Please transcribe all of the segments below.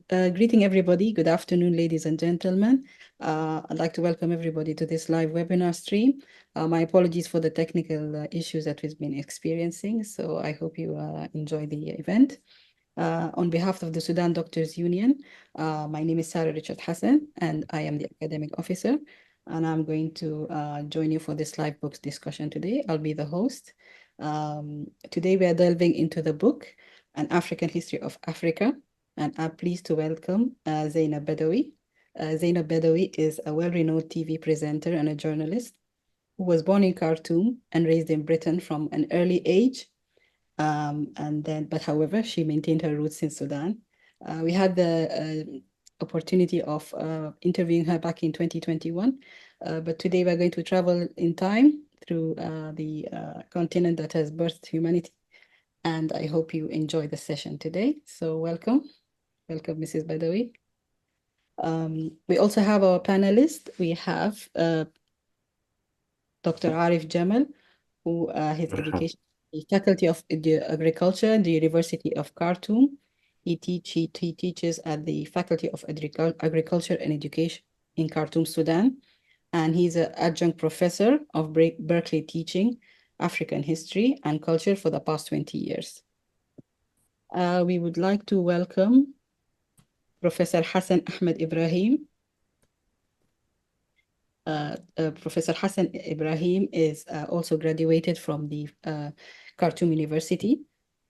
Greeting everybody. Good afternoon, ladies and gentlemen. I'd like to welcome everybody to this live webinar stream. My apologies for the technical issues that we've been experiencing. So I hope you enjoy the event. On behalf of the Sudan Doctors Union, my name is Sarah Richard Hassan, and I am the academic officer. And I'm going to join you for this live books discussion today. I'll be the host. Today we are delving into the book, An African History of Africa, and I'm pleased to welcome Zeinab Badawi. Zeinab Badawi is a well-renowned TV presenter and a journalist who was born in Khartoum and raised in Britain from an early age. But however, she maintained her roots in Sudan. We had the opportunity of interviewing her back in 2021, but today we're going to travel in time through the continent that has birthed humanity. And I hope you enjoy the session today. So welcome, Mrs. Badawi. We also have our panelists. We have Dr. Arif Jamal, who his education, the Faculty of Agriculture, the University of Khartoum. He teaches at the Faculty of Agriculture and Education in Khartoum, Sudan. And he's an adjunct professor of Berkeley teaching African history and culture for the past 20 years. We would like to welcome Professor Hassan Ahmed Ibrahim. Professor Hassan Ibrahim is also graduated from the Khartoum University.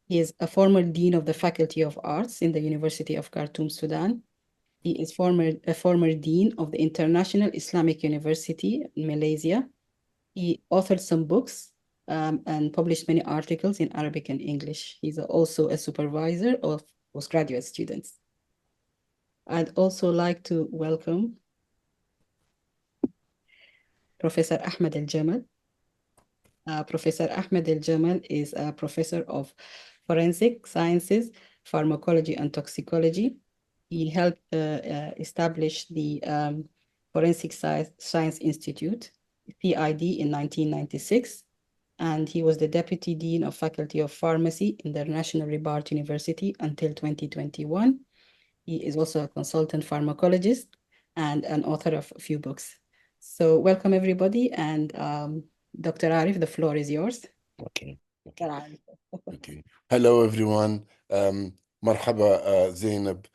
He is a former Dean of the Faculty of Arts in the University of Khartoum, Sudan. He is a former Dean of the International Islamic University in Malaysia. He authored some books and published many articles in Arabic and English. He's also a supervisor of postgraduate students. I'd also like to welcome Professor Ahmed Al-Jamal. Professor Ahmed Al-Jamal is a professor of forensic sciences, pharmacology, and toxicology. He helped establish the Forensic Science Institute, PID, in 1996. And he was the Deputy Dean of Faculty of Pharmacy in the National Rabat University until 2021. He is also a consultant pharmacologist and an author of a few books. So welcome everybody, and Dr. Arif, the floor is yours. Okay. Okay. Hello everyone. Marhaba, Zeinab.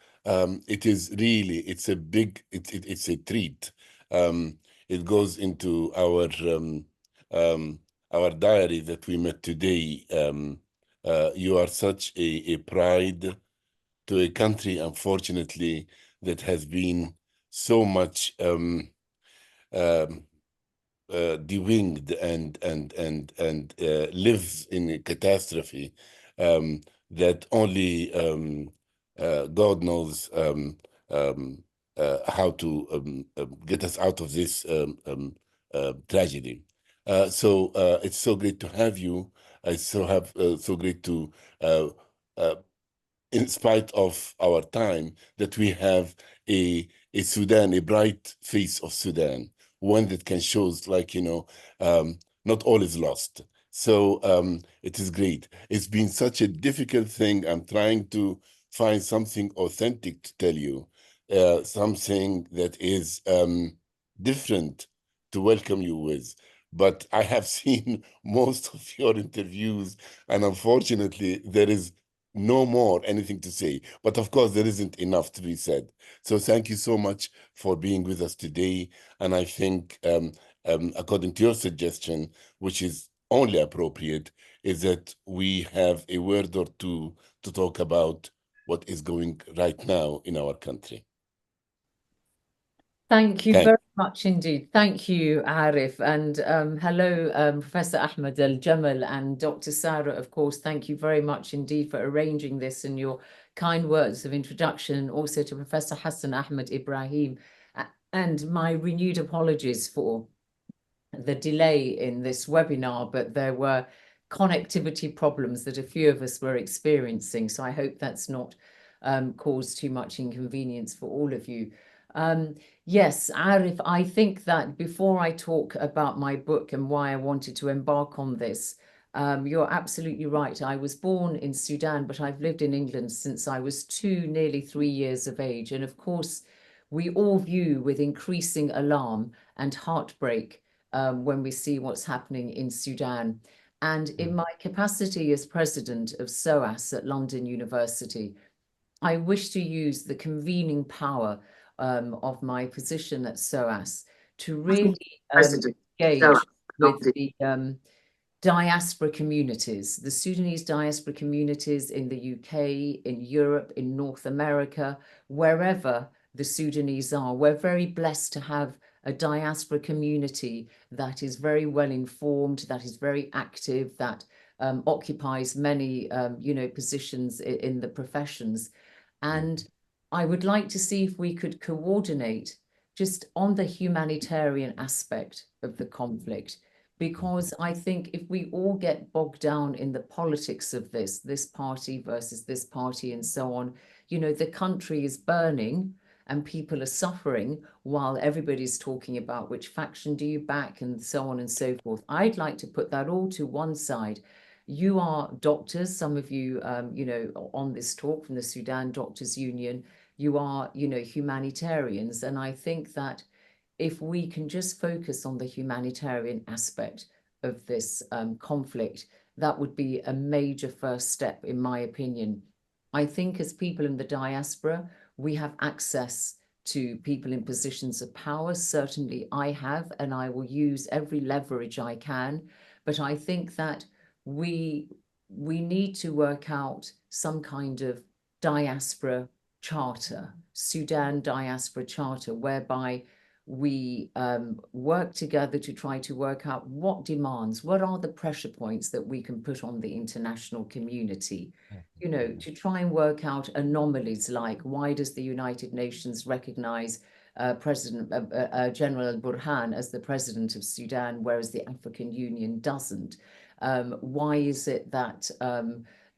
It's a big, it's a treat. It goes into our diary that we met today. You are such a pride to a country, unfortunately, that has been so much de-winged and lives in a catastrophe that only God knows how to get us out of this tragedy. So it's so great to have you. It's so great to, in spite of our time, that we have a Sudan, a bright face of Sudan, one that can show, like, not all is lost. So it is great. It's been such a difficult thing. I'm trying to find something authentic to tell you, something that is different to welcome you with. But I have seen most of your interviews, and unfortunately, there is no more anything to say. But of course, there isn't enough to be said. So thank you so much for being with us today. And I think, according to your suggestion, which is only appropriate, is that we have a word or two to talk about what is going right now in our country. Thank you very much indeed. Thank you, Arif. And hello, Professor Ahmed Al-Jamal and Dr. Sarah, of course. Thank you very much indeed for arranging this and your kind words of introduction, and also to Professor Hassan Ahmed Ibrahim. And my renewed apologies for the delay in this webinar, but there were connectivity problems that a few of us were experiencing. So I hope that's not caused too much inconvenience for all of you. Yes, Arif, I think that before I talk about my book and why I wanted to embark on this, You're absolutely right. I was born in Sudan, but I've lived in England since I was nearly 3 years of age. And of course, we all view with increasing alarm and heartbreak when we see what's happening in Sudan. And in my capacity as president of SOAS at London University, I wish to use the convening power of my position at SOAS to really engage with the diaspora communities, the Sudanese diaspora communities in the UK, in Europe, in North America, wherever the Sudanese are. We're very blessed to have a diaspora community that is very well informed, that is very active, that occupies many, positions in the professions. And I would like to see if we could coordinate just on the humanitarian aspect of the conflict, because I think if we all get bogged down in the politics of this party versus this party and so on, the country is burning and people are suffering while everybody's talking about which faction do you back and so on and so forth. I'd like to put that all to one side. You are doctors, some of you, on this talk from the Sudan Doctors Union, you are, humanitarians. And I think that if we can just focus on the humanitarian aspect of this conflict, that would be a major first step, in my opinion. I think as people in the diaspora, we have access to people in positions of power. Certainly I have, and I will use every leverage I can. But I think that we need to work out some kind of diaspora charter, Sudan diaspora charter, whereby we work together to try to work out what demands, what are the pressure points that we can put on the international community, to try and work out anomalies like why does the United Nations recognize General al-Burhan as the president of Sudan, whereas the African Union doesn't? Why is it that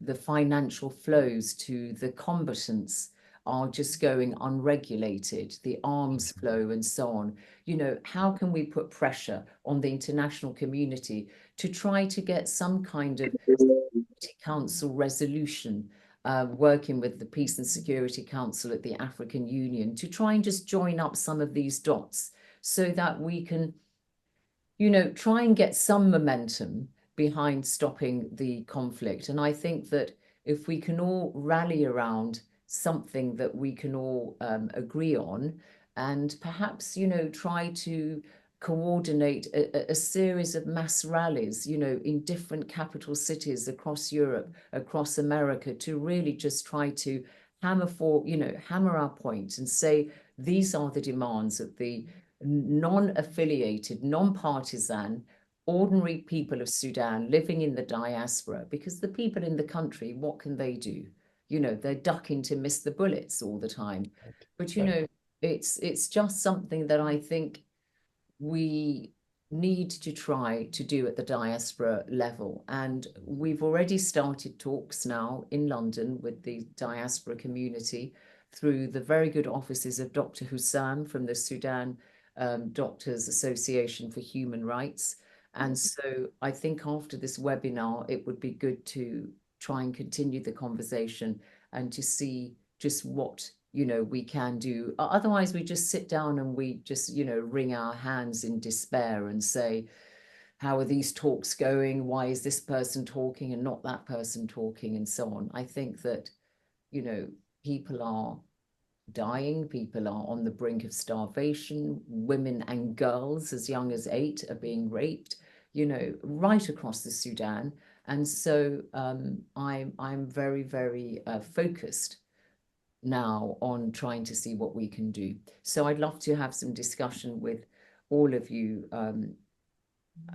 the financial flows to the combatants are just going unregulated, the arms flow and so on? How can we put pressure on the international community to try to get some kind of Security Council resolution, working with the Peace and Security Council at the African Union to try and just join up some of these dots so that we can, try and get some momentum behind stopping the conflict. And I think that if we can all rally around something that we can all agree on, and perhaps, try to coordinate a series of mass rallies, in different capital cities across Europe, across America, to really just try to hammer our point and say, these are the demands of the non-affiliated, non-partisan, ordinary people of Sudan living in the diaspora. Because the people in the country, what can they do? They're ducking to miss the bullets all the time. But, it's just something that I think we need to try to do at the diaspora level. And we've already started talks now in London with the diaspora community through the very good offices of Dr. Hussam from the Sudan Doctors Association for Human Rights. And so I think after this webinar, it would be good to try and continue the conversation and to see just what we can do. Otherwise, we just sit down and we just, wring our hands in despair and say, how are these talks going? Why is this person talking and not that person talking, and so on? I think that, people are dying, people are on the brink of starvation, women and girls as young as 8 are being raped, right across the Sudan. And so I'm very, very focused now on trying to see what we can do. So I'd love to have some discussion with all of you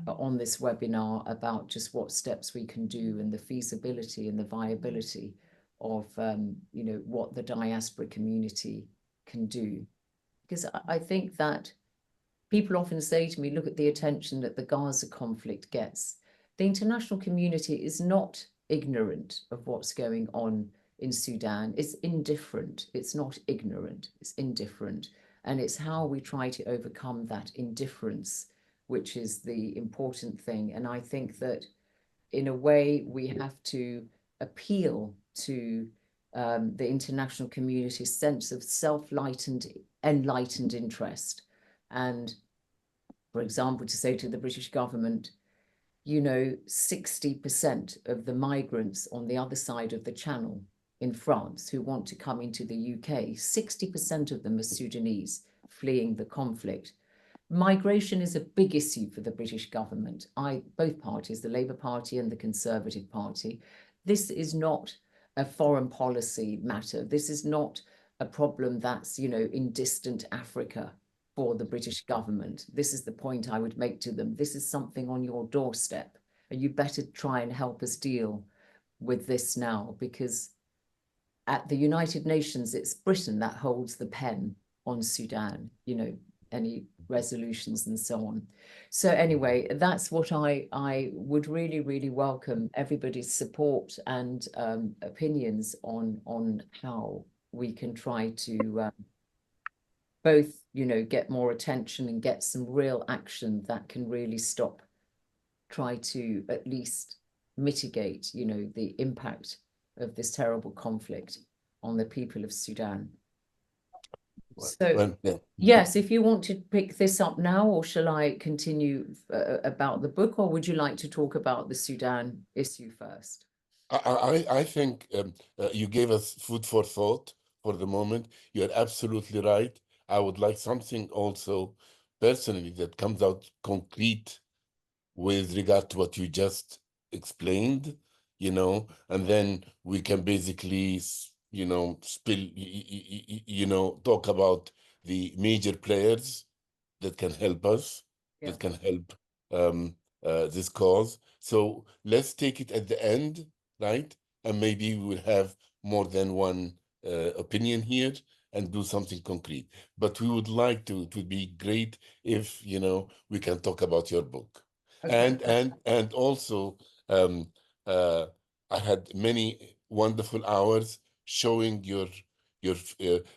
on this webinar about just what steps we can do and the feasibility and the viability of, what the diaspora community can do. Because I think that people often say to me, look at the attention that the Gaza conflict gets. The international community is not ignorant of what's going on in Sudan. It's indifferent. It's not ignorant. It's indifferent. And it's how we try to overcome that indifference, which is the important thing. And I think that in a way, we have to appeal to the international community's sense of enlightened interest. And, for example, to say to the British government, 60% of the migrants on the other side of the channel in France who want to come into the UK, 60% of them are Sudanese fleeing the conflict. Migration is a big issue for the British government. Both parties, the Labour Party and the Conservative Party. This is not a foreign policy matter. This is not a problem that's, in distant Africa for the British government. This is the point I would make to them. This is something on your doorstep, and you better try and help us deal with this now, because at the United Nations, it's Britain that holds the pen on Sudan, any resolutions and so on. So anyway, that's what I would really, really welcome everybody's support and opinions on how we can try to both, get more attention and get some real action that can really try to at least mitigate, the impact of this terrible conflict on the people of Sudan. So, yes, if you want to pick this up now, or shall I continue about the book, or would you like to talk about the Sudan issue first? I think you gave us food for thought for the moment. You're absolutely right. I would like something also personally that comes out concrete with regard to what you just explained, and then we can basically, talk about the major players that can help us, that can help this cause. So let's take it at the end, right? And maybe we will have more than one opinion here and do something concrete. But we would like to, it would be great if, we can talk about your book. Okay. And also, I had many wonderful hours showing your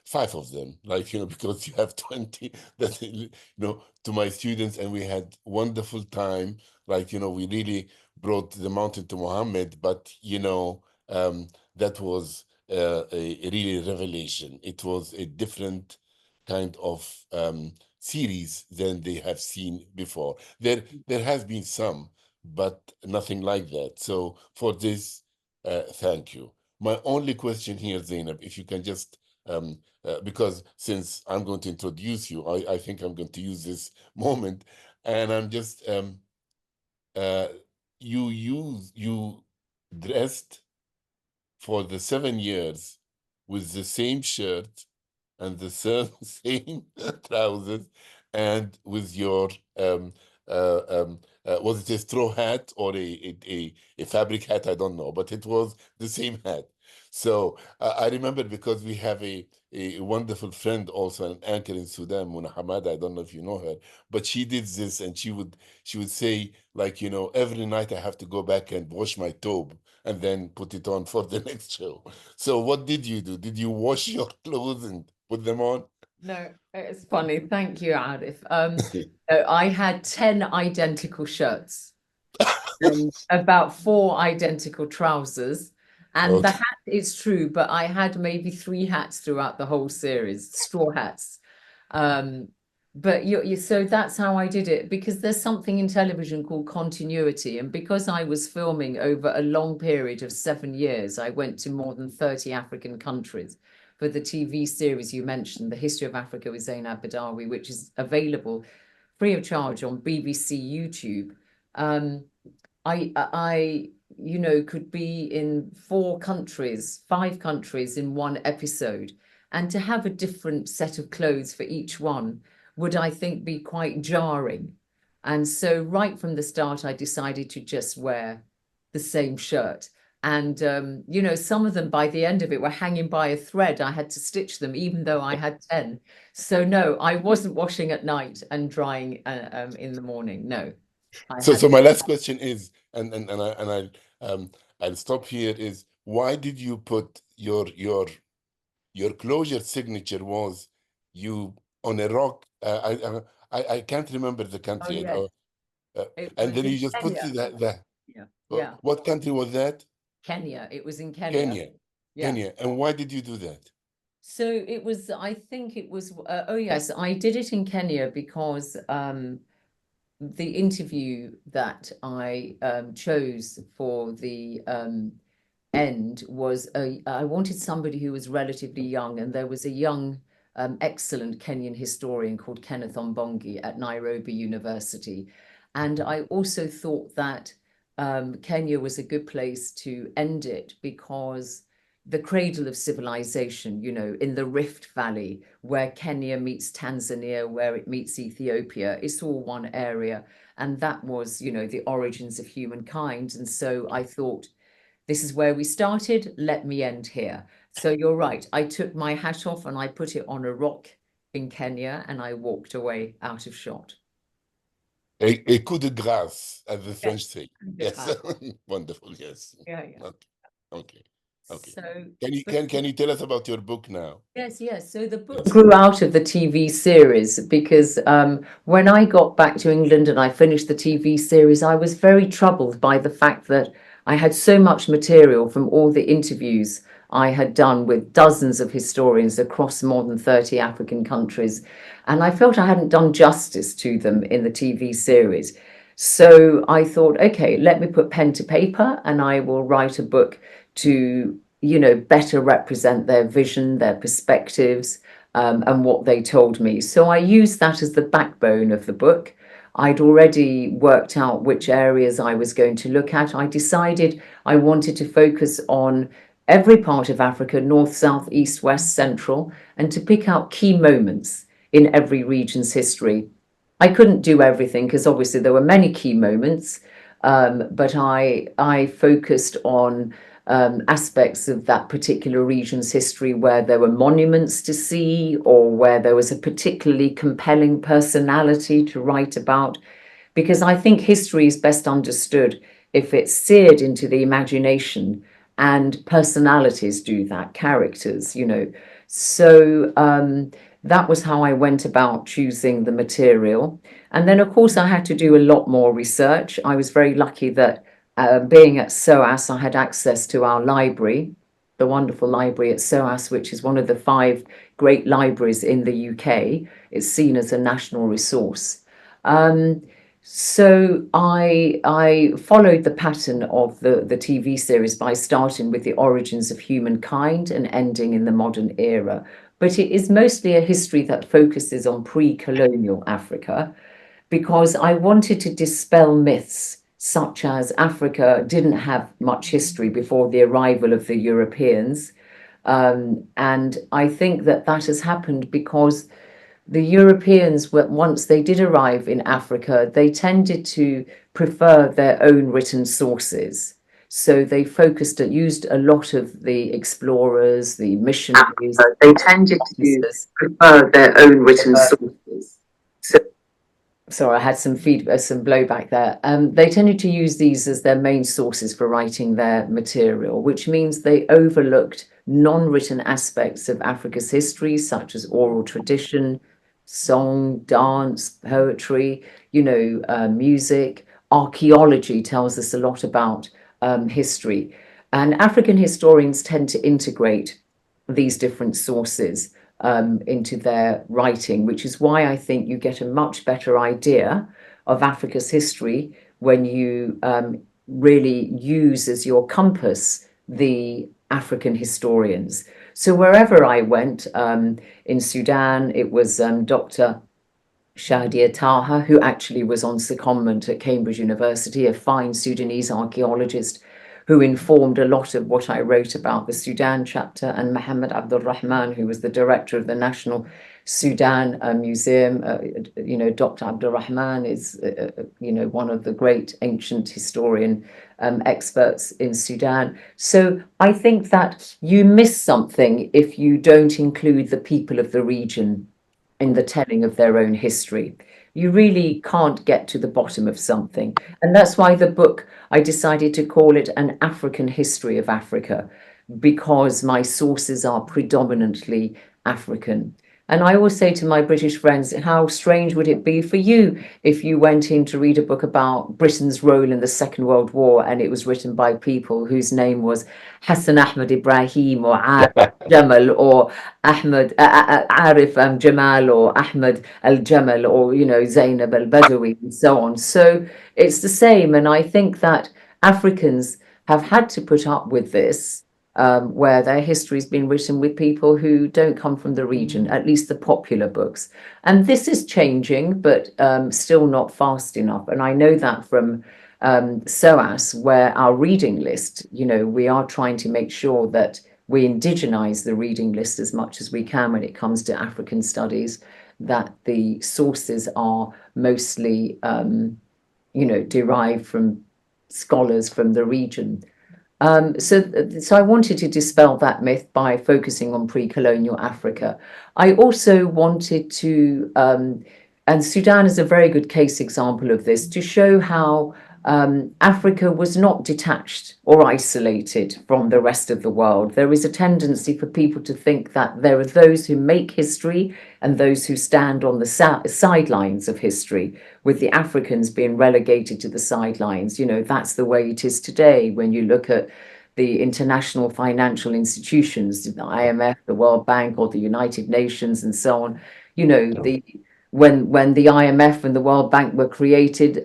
5 of them, because you have 20 that to my students, and we had wonderful time. We really brought the mountain to Muhammad, but that was a really revelation. It was a different kind of series than they have seen before. There has been some, but nothing like that. So for this, thank you. My only question here, Zeinab, if you can just, because since I'm going to introduce you, I think I'm going to use this moment, and I'm just, you dressed for the 7 years with the same shirt and the same trousers, and with your was it a straw hat or a fabric hat? I don't know, but it was the same hat. So I remember, because we have a wonderful friend, also an anchor in Sudan, Muna Hamada. I don't know if you know her, but she did this, and she would say, every night I have to go back and wash my tobe and then put it on for the next show. So what did you do? Did you wash your clothes and put them on? No, it's funny. Thank you, Arif. I had 10 identical shirts and about 4 identical trousers. And the hat is true, but I had maybe 3 hats throughout the whole series, straw hats. But so that's how I did it, because there's something in television called continuity. And because I was filming over a long period of 7 years, I went to more than 30 African countries for the TV series you mentioned, The History of Africa with Zeinab Badawi, which is available free of charge on BBC YouTube. I could be in 4 countries, 5 countries in one episode, and to have a different set of clothes for each one would, I think, be quite jarring. And so right from the start, I decided to just wear the same shirt. And, some of them by the end of it were hanging by a thread. I had to stitch them, even though I had 10. So no, I wasn't washing at night and drying in the morning. No. So my last question is, I'll stop here, is why did you put your closure signature was you on a rock? I can't remember the country. Oh, yes. And then you just put that. Yeah. What country was that? Kenya. It was in Kenya. Kenya. Yeah. Kenya. And why did you do that? So it was, I think it was, oh yes, I did it in Kenya because the interview that I chose for the end was I wanted somebody who was relatively young, and there was a young, excellent Kenyan historian called Kenneth Ombongi at Nairobi University. And I also thought that Kenya was a good place to end it because the cradle of civilization, you know, in the Rift Valley, where Kenya meets Tanzania, where it meets Ethiopia, it's all one area. And that was, you know, the origins of humankind. And so I thought, this is where we started, let me end here. So you're right, I took my hat off and I put it on a rock in Kenya and I walked away out of shot. A coup de grâce, as the French say. Yes. Wonderful, yes. Yeah. Okay. So Can you tell us about your book now? Yes. So the book grew out of the TV series because when I got back to England and I finished the TV series, I was very troubled by the fact that I had so much material from all the interviews I had done with dozens of historians across more than 30 African countries. And I felt I hadn't done justice to them in the TV series. So I thought, okay, let me put pen to paper and I will write a book to, you know, better represent their vision, their perspectives, and what they told me. So I used that as the backbone of the book. I'd already worked out which areas I was going to look at. I decided I wanted to focus on every part of Africa, north, south, east, west, central, and to pick out key moments in every region's history. I couldn't do everything because obviously there were many key moments, but I focused on aspects of that particular region's history where there were monuments to see or where there was a particularly compelling personality to write about, because I think history is best understood if it's seared into the imagination, and personalities do that, characters, you know. So that was how I went about choosing the material. And then, of course, I had to do a lot more research. I was very lucky that being at SOAS, I had access to our library, the wonderful library at SOAS, which is one of the 5 great libraries in the UK. It's seen as a national resource. So I followed the pattern of the TV series by starting with the origins of humankind and ending in the modern era. But it is mostly a history that focuses on pre-colonial Africa, because I wanted to dispel myths such as Africa didn't have much history before the arrival of the Europeans. And I think that has happened because the Europeans, once they did arrive in Africa, they tended to prefer their own written sources. So they used a lot of the explorers, the missionaries. They tended to prefer their own written sources. Sorry, I had some blowback there. They tended to use these as their main sources for writing their material, which means they overlooked non-written aspects of Africa's history, such as oral tradition, song, dance, poetry, you know, music. Archaeology tells us a lot about history. And African historians tend to integrate these different sources into their writing, which is why I think you get a much better idea of Africa's history when you really use as your compass the African historians. So wherever I went, in Sudan, it was Dr. Shadia Taha, who actually was on secondment at Cambridge University, a fine Sudanese archaeologist who informed a lot of what I wrote about the Sudan chapter, and Mohammed Abdul Rahman, who was the director of the National Sudan Museum. You know, Dr. Abdul Rahman is, you know, one of the great ancient historian experts in Sudan. So I think that you miss something if you don't include the people of the region in the telling of their own history. You really can't get to the bottom of something. And that's why the book, I decided to call it An African History of Africa, because my sources are predominantly African. And I always say to my British friends, how strange would it be for you if you went in to read a book about Britain's role in the Second World War and it was written by people whose name was Hassan Ahmed Ibrahim or Arif Jamal or Arif Jamal or Ahmed Al Jamal or, you know, Zeinab Al Badawi and so on. So it's the same. And I think that Africans have had to put up with this, where their history has been written with people who don't come from the region, at least the popular books. And this is changing, but still not fast enough. And I know that from SOAS, where our reading list, you know, we are trying to make sure that we indigenize the reading list as much as we can when it comes to African studies, that the sources are mostly, you know, derived from scholars from the region. So I wanted to dispel that myth by focusing on pre-colonial Africa. I also wanted to, and Sudan is a very good case example of this, to show how Africa was not detached or isolated from the rest of the world. There is a tendency for people to think that there are those who make history and those who stand on the sidelines of history, with the Africans being relegated to the sidelines. You know, that's the way it is today when you look at the international financial institutions, the IMF, the World Bank, or the United Nations, and so on. You know, when the IMF and the World Bank were created,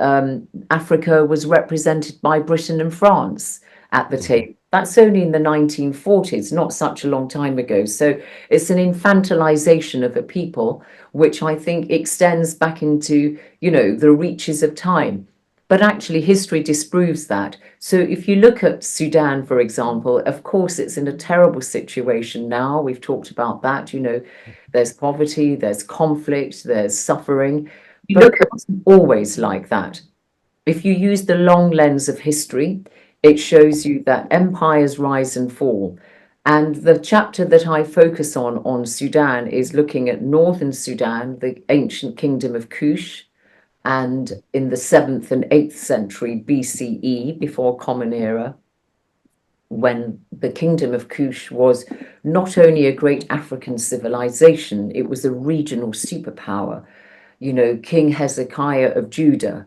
Africa was represented by Britain and France at the table. That's only in the 1940s, not such a long time ago. So it's an infantilization of a people, which I think extends back into, you know, the reaches of time. But actually, history disproves that. So if you look at Sudan, for example, of course, it's in a terrible situation now. We've talked about that. You know, there's poverty, there's conflict, there's suffering. But it wasn't always like that. If you use the long lens of history, it shows you that empires rise and fall. And the chapter that I focus on Sudan is looking at northern Sudan, the ancient kingdom of Kush, and in the 7th and 8th century BCE, before Common Era, when the kingdom of Kush was not only a great African civilization, it was a regional superpower. You know, King Hezekiah of Judah,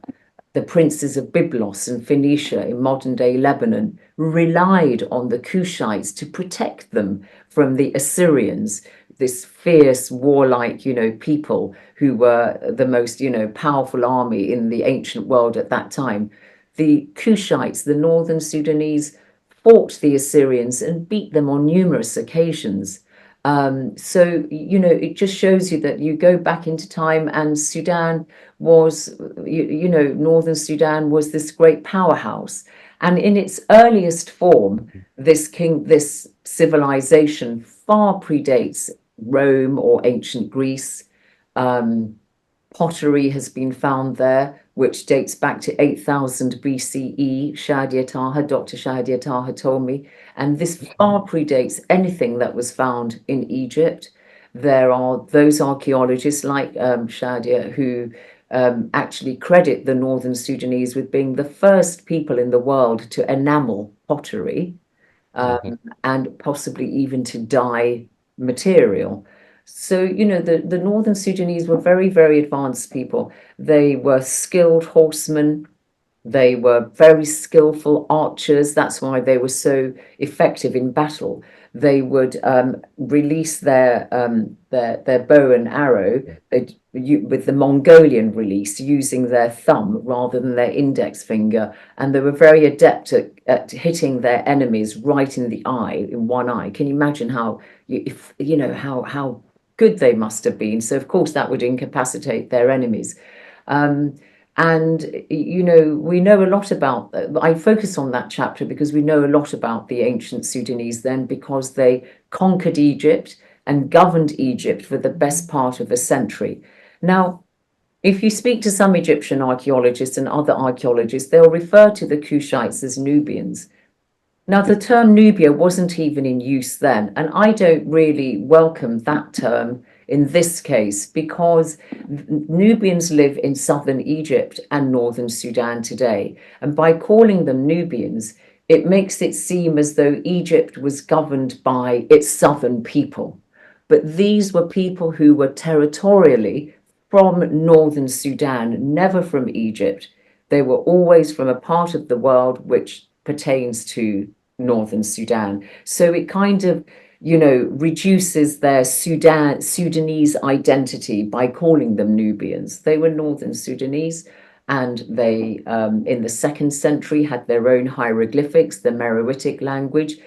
the princes of Byblos and Phoenicia in modern-day Lebanon relied on the Kushites to protect them from the Assyrians, this fierce, warlike, you know, people who were the most, you know, powerful army in the ancient world at that time. The Kushites, the northern Sudanese, fought the Assyrians and beat them on numerous occasions. So, you know, it just shows you that you go back into time and Sudan was, you know, northern Sudan was this great powerhouse. And in its earliest form, this civilization far predates Rome or ancient Greece. Pottery has been found there, which dates back to 8000 BCE. Dr. Shadia Taha told me, and this far predates anything that was found in Egypt. There are those archaeologists like Shadia who actually credit the northern Sudanese with being the first people in the world to enamel pottery, and possibly even to dye material. So, you know, the northern Sudanese were very, very advanced people. They were skilled horsemen. They were very skillful archers. That's why they were so effective in battle. They would release their bow and arrow with the Mongolian release using their thumb rather than their index finger. And they were very adept at hitting their enemies right in the eye, in one eye. Can you imagine how, you know, how good they must have been? So, of course, that would incapacitate their enemies. And, you know, we know a lot about, I focus on that chapter because we know a lot about the ancient Sudanese then, because they conquered Egypt and governed Egypt for the best part of a century. Now, if you speak to some Egyptian archaeologists and other archaeologists, they'll refer to the Kushites as Nubians. Now, the term Nubia wasn't even in use then, and I don't really welcome that term in this case, because Nubians live in southern Egypt and northern Sudan today. And by calling them Nubians, it makes it seem as though Egypt was governed by its southern people, But these were people who were territorially from northern Sudan, never from Egypt. They were always from a part of the world which pertains to northern Sudan. So it kind of, you know, reduces their Sudanese identity by calling them Nubians. They were northern Sudanese, and they, in the 2nd century, had their own hieroglyphics, the Meroitic language,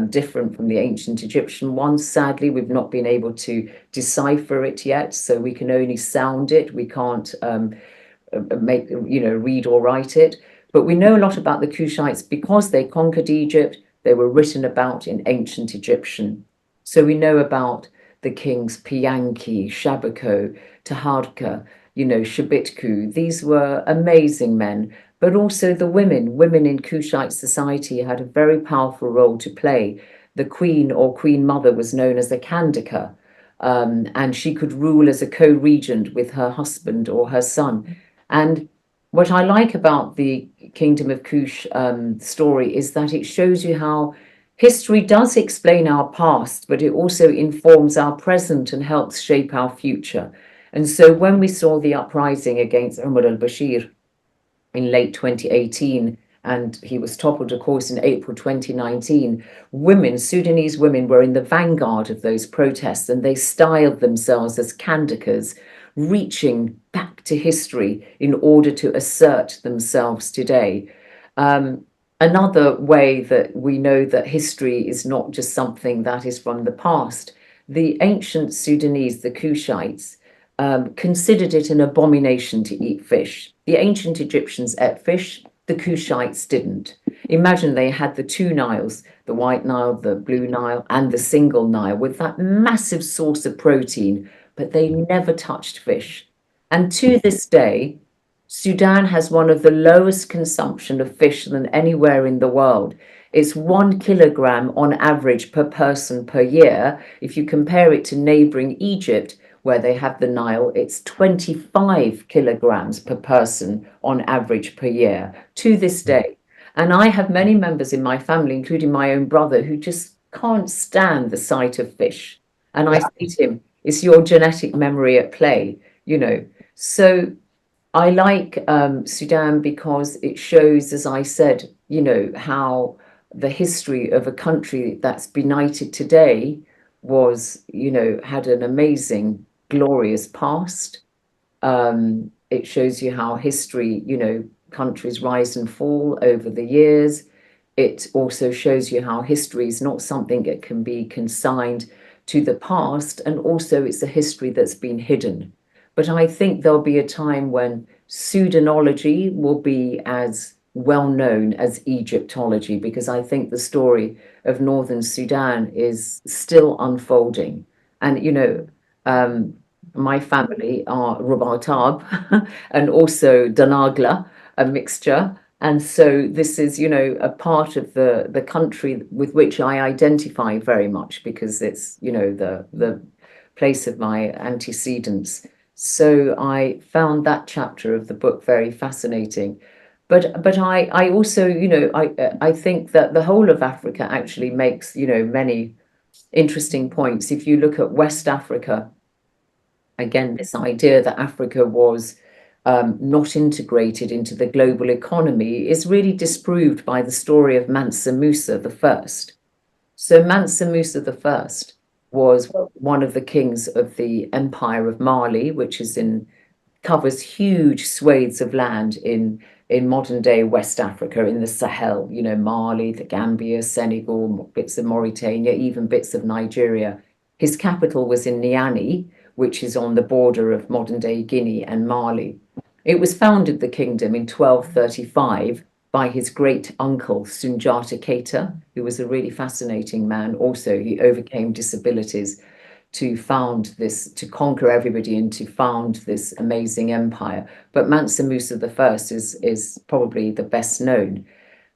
different from the ancient Egyptian ones. Sadly, we've not been able to decipher it yet, so we can only sound it. We can't make, you know, read or write it. But we know a lot about the Kushites because they conquered Egypt. They were written about in ancient Egyptian. So we know about the kings Pianki, Shabako, Taharka, you know, Shabitku. These were amazing men. But also the women in Kushite society had a very powerful role to play. The queen or queen mother was known as a Kandaka, and she could rule as a co-regent with her husband or her son. And what I like about the Kingdom of Kush story is that it shows you how history does explain our past, but it also informs our present and helps shape our future. And so when we saw the uprising against Umar al-Bashir in late 2018, and he was toppled, of course, in April 2019, Sudanese women were in the vanguard of those protests, and they styled themselves as Kandakas, reaching back to history in order to assert themselves today. Another way that we know that history is not just something that is from the past, the ancient Sudanese, the Kushites, considered it an abomination to eat fish. The ancient Egyptians ate fish, the Kushites didn't. Imagine they had the 2 Niles, the White Nile, the Blue Nile, and the single Nile, with that massive source of protein, but they never touched fish. And to this day, Sudan has one of the lowest consumption of fish than anywhere in the world. It's 1 kilogram on average per person per year. If you compare it to neighboring Egypt, where they have the Nile, it's 25 kilograms per person on average per year to this day. And I have many members in my family, including my own brother, who just can't stand the sight of fish. And I say to him, it's your genetic memory at play, you know. So I like Sudan because it shows, as I said, you know, how the history of a country that's benighted today was, you know, had an amazing, glorious past. It shows you how history, you know, countries rise and fall over the years. It also shows you how history is not something that can be consigned to the past, and also it's a history that's been hidden. But I think there'll be a time when Sudanology will be as well known as Egyptology, because I think the story of Northern Sudan is still unfolding. And, you know, my family are Rubatab and also Danagla, a mixture. And so this is, you know, a part of the country with which I identify very much, because it's, you know, the place of my antecedents. So I found that chapter of the book very fascinating. But I also, you know, I think that the whole of Africa actually makes, you know, many interesting points. If you look at West Africa, again, this idea that Africa was not integrated into the global economy is really disproved by the story of Mansa Musa I. So Mansa Musa I was one of the kings of the Empire of Mali, which is covers huge swathes of land in modern day West Africa, in the Sahel, you know, Mali, the Gambia, Senegal, bits of Mauritania, even bits of Nigeria. His capital was in Niani, which is on the border of modern day Guinea and Mali. It was founded, the kingdom, in 1235 by his great uncle, Sunjata Keita, who was a really fascinating man. Also, he overcame disabilities to found this, to conquer everybody and to found this amazing empire. But Mansa Musa I is probably the best known.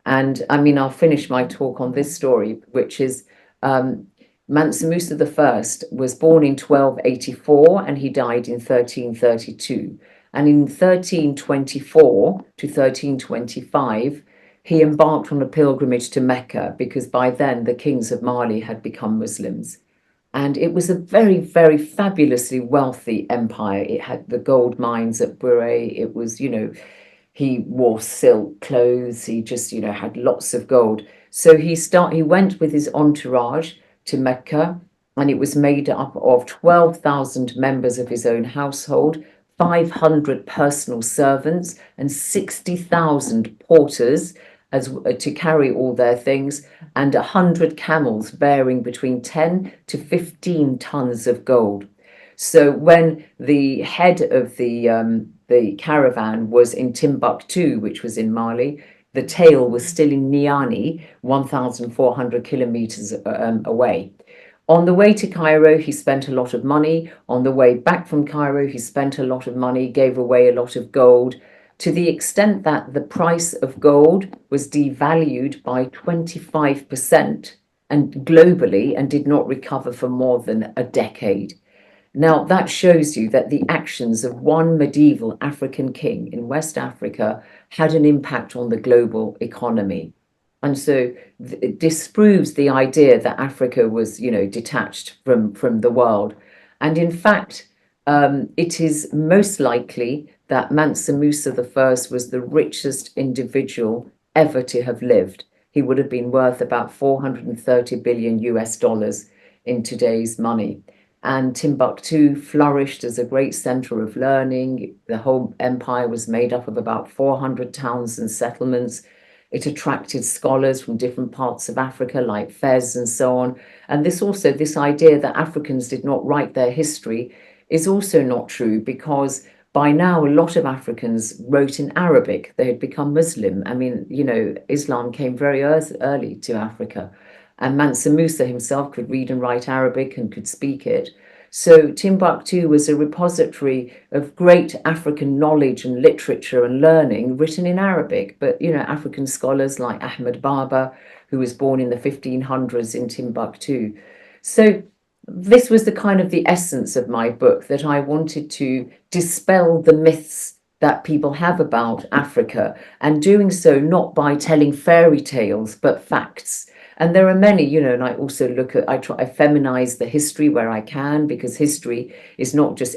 And I mean, I'll finish my talk on this story, which is Mansa Musa I was born in 1284 and he died in 1332. And in 1324 to 1325, he embarked on a pilgrimage to Mecca, because by then the kings of Mali had become Muslims. And it was a very, very fabulously wealthy empire. It had the gold mines at Bure. It was, he wore silk clothes. He just, had lots of gold. So he went with his entourage to Mecca, and it was made up of 12,000 members of his own household, 500 personal servants, and 60,000 porters to carry all their things, and 100 camels bearing between 10 to 15 tons of gold. So when the head of the caravan was in Timbuktu, which was in Mali, the tail was still in Niani, 1,400 kilometers away. On the way to Cairo, he spent a lot of money. On the way back from Cairo, he spent a lot of money, gave away a lot of gold, to the extent that the price of gold was devalued by 25% and globally, and did not recover for more than a decade. Now, that shows you that the actions of one medieval African king in West Africa had an impact on the global economy. And so it disproves the idea that Africa was, detached from the world. And in fact, it is most likely that Mansa Musa I was the richest individual ever to have lived. He would have been worth about 430 billion US dollars in today's money. And Timbuktu flourished as a great center of learning. The whole empire was made up of about 400 towns and settlements. It attracted scholars from different parts of Africa, like Fez and so on. And this idea that Africans did not write their history is also not true, because by now a lot of Africans wrote in Arabic. They had become Muslim. I mean, Islam came very early to Africa. And Mansa Musa himself could read and write Arabic and could speak it. So Timbuktu was a repository of great African knowledge and literature and learning written in Arabic. But, African scholars like Ahmed Baba, who was born in the 1500s in Timbuktu. So this was the kind of the essence of my book, that I wanted to dispel the myths that people have about Africa, and doing so not by telling fairy tales, but facts. And there are many, and I also I feminize the history where I can, because history is not just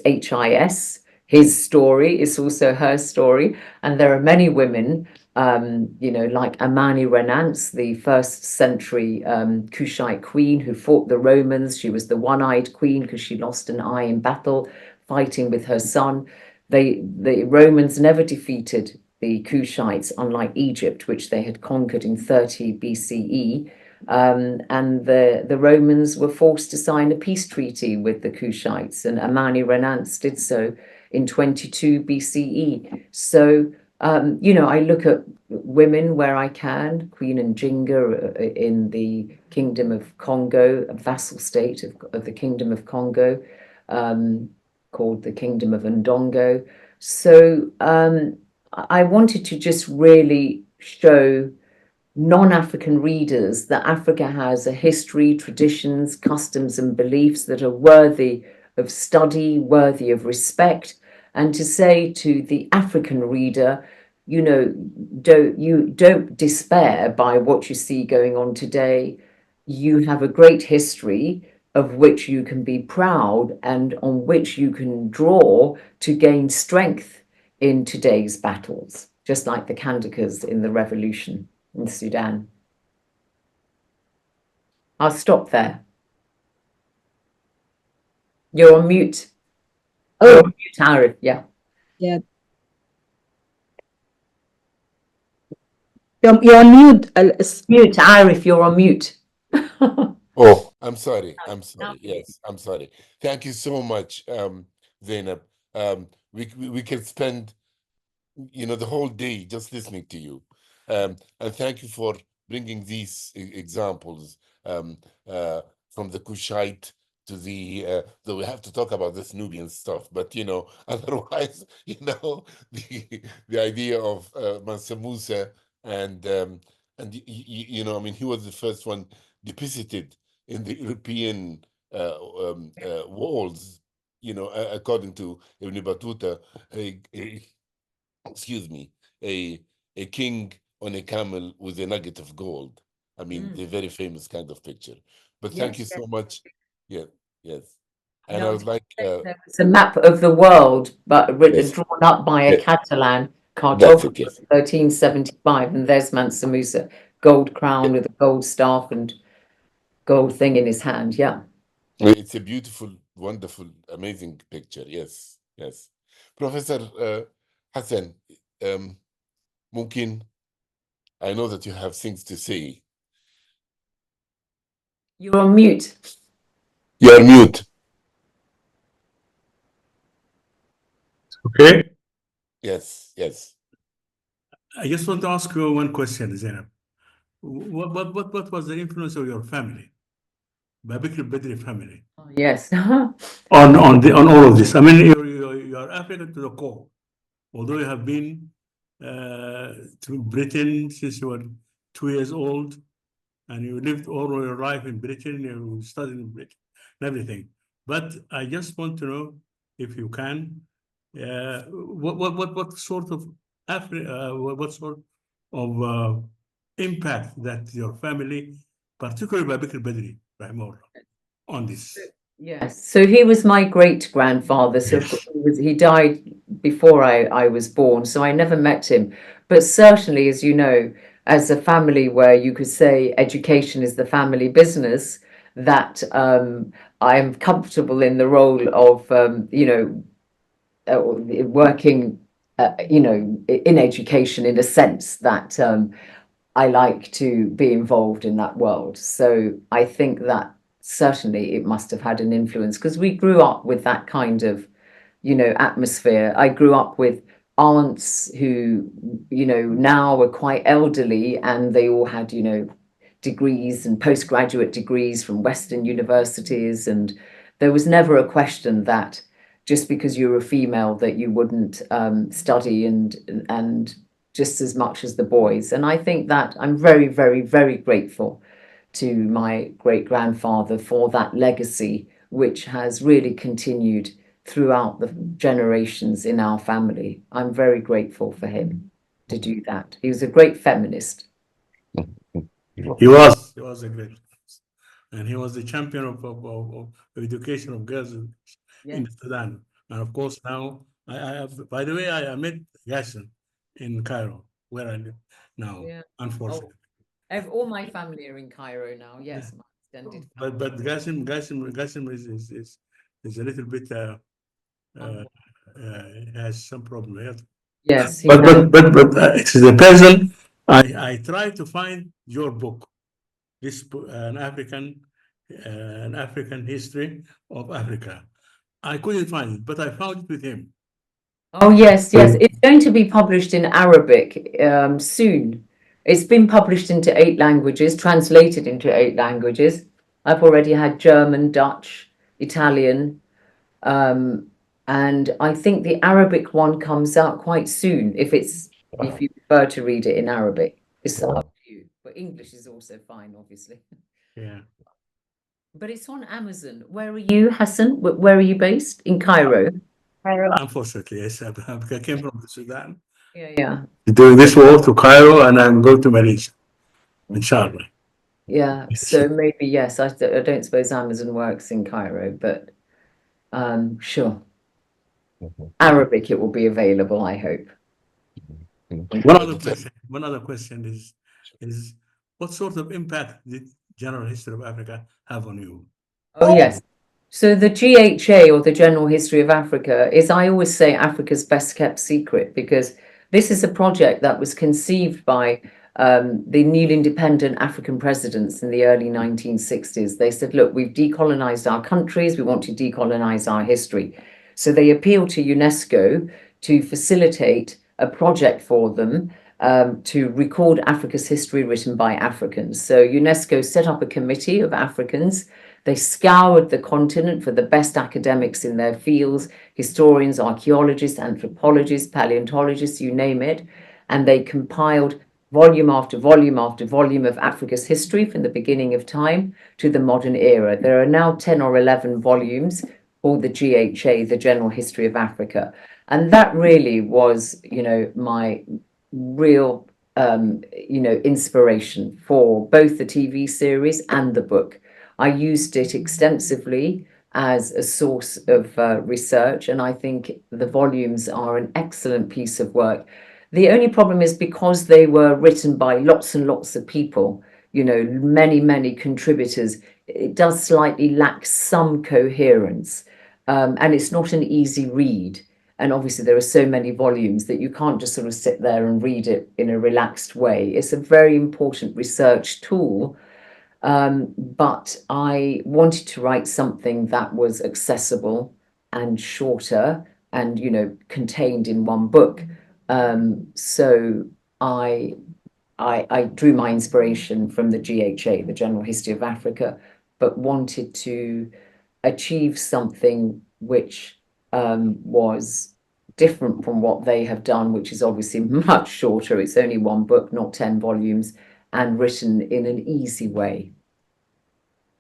his story, it's also her story. And there are many women, like Amani Renance, the first century Kushite queen who fought the Romans. She was the one-eyed queen because she lost an eye in battle fighting with her son. The Romans never defeated the Kushites, unlike Egypt, which they had conquered in 30 BCE. And the Romans were forced to sign a peace treaty with the Kushites, and Amani Renance did so in 22 BCE. So, I look at women where I can. Queen Njinga in the Kingdom of Congo, a vassal state of the Kingdom of Congo, called the Kingdom of Ndongo. So I wanted to just really show non-African readers that Africa has a history, traditions, customs, and beliefs that are worthy of study, worthy of respect, and to say to the African reader, don't despair by what you see going on today. You have a great history of which you can be proud and on which you can draw to gain strength in today's battles, just like the Kandakas in the revolution in Sudan. I'll stop there. You're on mute. Oh, you're on mute, Arif. Yeah. Yeah. You're on mute. Mute, Arif, you're on mute. Oh, I'm sorry. Yes, I'm sorry. Thank you so much, Zeinab. We can spend, the whole day just listening to you. And thank you for bringing these examples from the Kushite to though we have to talk about this Nubian stuff, but otherwise, the idea of Mansa Musa and I mean, he was the first one depicted in the European walls, according to Ibn Battuta, excuse me, a king on a camel with a nugget of gold. I mean, the very famous kind of picture. But thank you so much. Yeah. yes. You And know, I was like, it's a map of the world, but yes, drawn up by a yeah, Catalan that's it, cartographer yes. in 1375, and there's Mansa Musa, gold crown with a gold staff and gold thing in his hand. Yeah. It's a beautiful, wonderful, amazing picture. Yes, yes. Professor Hassan, ممكن, I know that you have things to say. You're on mute. You're mute. Okay. Yes, yes. I just want to ask you one question, Zeinab. What was the influence of your family, Babikr Bedri family, Oh, yes. on all of this? I mean, you're African to the core, although you have been to Britain since you were 2 years old, and you lived all your life in Britain, you studied in Britain, and everything. But I just want to know, if you can, what sort of what sort of impact that your family, particularly Babikr Badri, Rahimahullah, on this. Yes. So he was my great grandfather. So of course he died before I was born. So I never met him. But certainly, as you know, as a family where you could say education is the family business, that I am comfortable in the role of, working, in education in a sense that I like to be involved in that world. So I think that certainly it must have had an influence because we grew up with that kind of, atmosphere. I grew up with aunts who, now are quite elderly and they all had, degrees and postgraduate degrees from Western universities. And there was never a question that just because you're a female that you wouldn't study and just as much as the boys. And I think that I'm very, very, very grateful to my great grandfather for that legacy, which has really continued throughout the generations in our family. I'm very grateful for him to do that. He was a great feminist. He was a great, and he was the champion of education of girls in Sudan. And of course, now by the way, I met Gasson in Cairo, where I live now, unfortunately. All my family are in Cairo now. Yes, my extended family. But Gassim is a little bit has some problem here. Yes, But it's the person I try to find your book, this an African history of Africa. I couldn't find it, but I found it with him. Oh yes, yes. It's going to be published in Arabic soon. It's been published into 8 languages, translated into 8 languages. I've already had German, Dutch, Italian, and I think the Arabic one comes out quite soon. If you prefer to read it in Arabic, it's up to you. But English is also fine, obviously. Yeah. But it's on Amazon. Where are you, Hassan? Where are you based? In Cairo? Unfortunately, yes. I came from Sudan. Yeah. Doing this walk to Cairo, and I'm going to Malaysia, inshallah. Yeah. So maybe, yes, I don't suppose Amazon works in Cairo, but sure. Arabic, it will be available, I hope. One other question is what sort of impact did General History of Africa have on you? Oh, yes. So the GHA, or the General History of Africa, is, I always say, Africa's best kept secret, because this is a project that was conceived by the new independent African presidents in the early 1960s. They said, look, we've decolonized our countries, we want to decolonize our history. So they appealed to UNESCO to facilitate a project for them to record Africa's history written by Africans. So UNESCO set up a committee of Africans. They scoured the continent for the best academics in their fields, historians, archaeologists, anthropologists, paleontologists, you name it. And they compiled volume after volume after volume of Africa's history from the beginning of time to the modern era. There are now 10 or 11 volumes called the GHA, the General History of Africa. And that really was, my real, inspiration for both the TV series and the book. I used it extensively as a source of research, and I think the volumes are an excellent piece of work. The only problem is because they were written by lots and lots of people, you know, many contributors, it does slightly lack some coherence, and it's not an easy read. And obviously there are so many volumes that you can't just sort of sit there and read it in a relaxed way. It's a very important research tool, but I wanted to write something that was accessible and shorter and, you know, contained in one book. So I drew my inspiration from the GHA, the General History of Africa, but wanted to achieve something which was different from what they have done, which is obviously much shorter. It's only one book, not 10 volumes, and written in an easy way,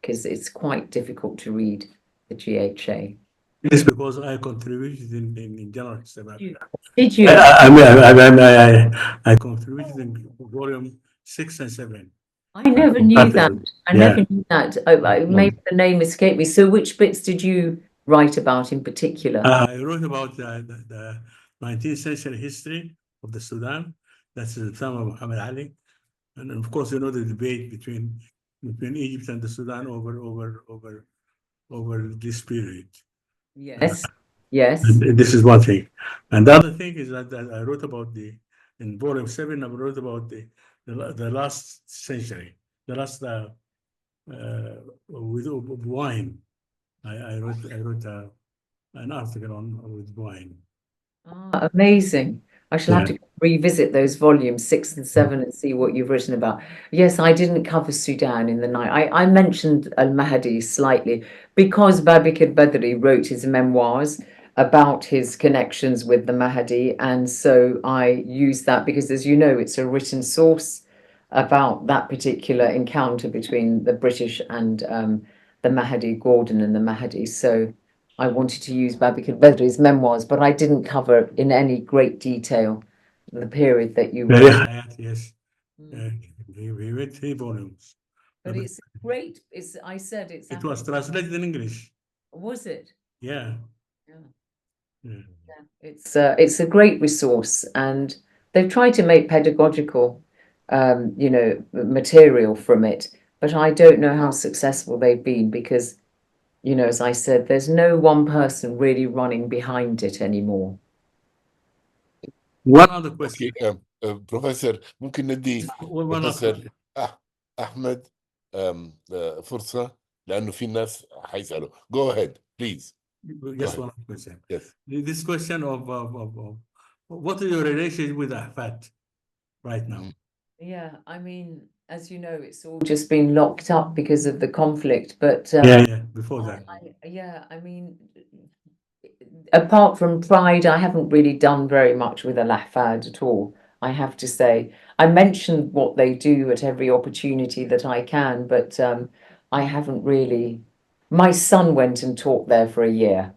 because it's quite difficult to read the GHA. It's because I contributed in general history of Africa. Did you? I contributed in volume 6 and 7. I never knew that. I Yeah. never knew that. Maybe the name escaped me. So which bits did you write about in particular? I wrote about the 19th century history of the Sudan. That's the time of Muhammad Ali. And of course, you know the debate between Egypt and the Sudan over this period. Yes, yes. And this is one thing. And the other thing is that I wrote about in volume 7, I wrote about the last century, the last with wine. I wrote an article on with wine. Ah, amazing. I shall have to revisit those volumes 6 and 7 and see what you've written about. Yes, I didn't cover Sudan in the night. I mentioned Al-Mahdi slightly because Babakar Badri wrote his memoirs about his connections with the Mahdi, and so I used that because, as you know, it's a written source about that particular encounter between the British and the Mahdi, Gordon and the Mahdi. So I wanted to use Babakar Badri's memoirs, but I didn't cover in any great detail the period that you Very wrote. yes. We read 3 volumes. But it's great. I said it's. It was translated in English. Was it? Yeah. Yeah. It's a great resource, and they've tried to make pedagogical, you know, material from it. But I don't know how successful they've been because, you know, as I said, there's no one person really running behind it anymore. One other question. بروفيسور ممكن ندي بروفيسور احمد فرصه لانه في ناس حيسالوا. Go ahead, please. Just one question. Yes. This question of what is your relationship with Ahfad right now? Yeah, I mean, as you know, it's all just been locked up because of the conflict. But Before that. I mean, apart from Pride, I haven't really done very much with Al-Ahfad at all, I have to say. I mentioned what they do at every opportunity that I can, but I haven't really. My son went and taught there for a year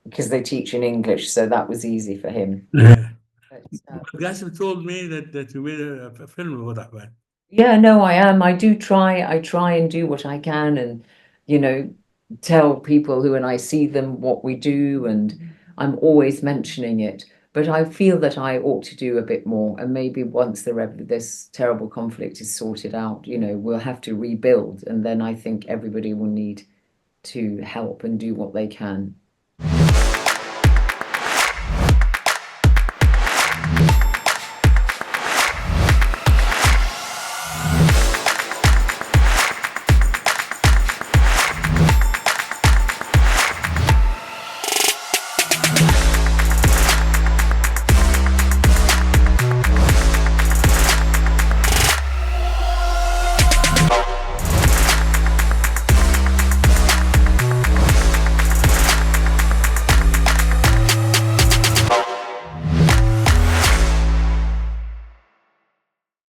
because they teach in English, so that was easy for him. But guys have told me that you made a film about Ahfad. Yeah, no, I am. I do try. I try and do what I can, and you know, tell people who when I see them what we do, and I'm always mentioning it. But I feel that I ought to do a bit more, and maybe once this terrible conflict is sorted out, you know, we'll have to rebuild, and then I think everybody will need to help and do what they can.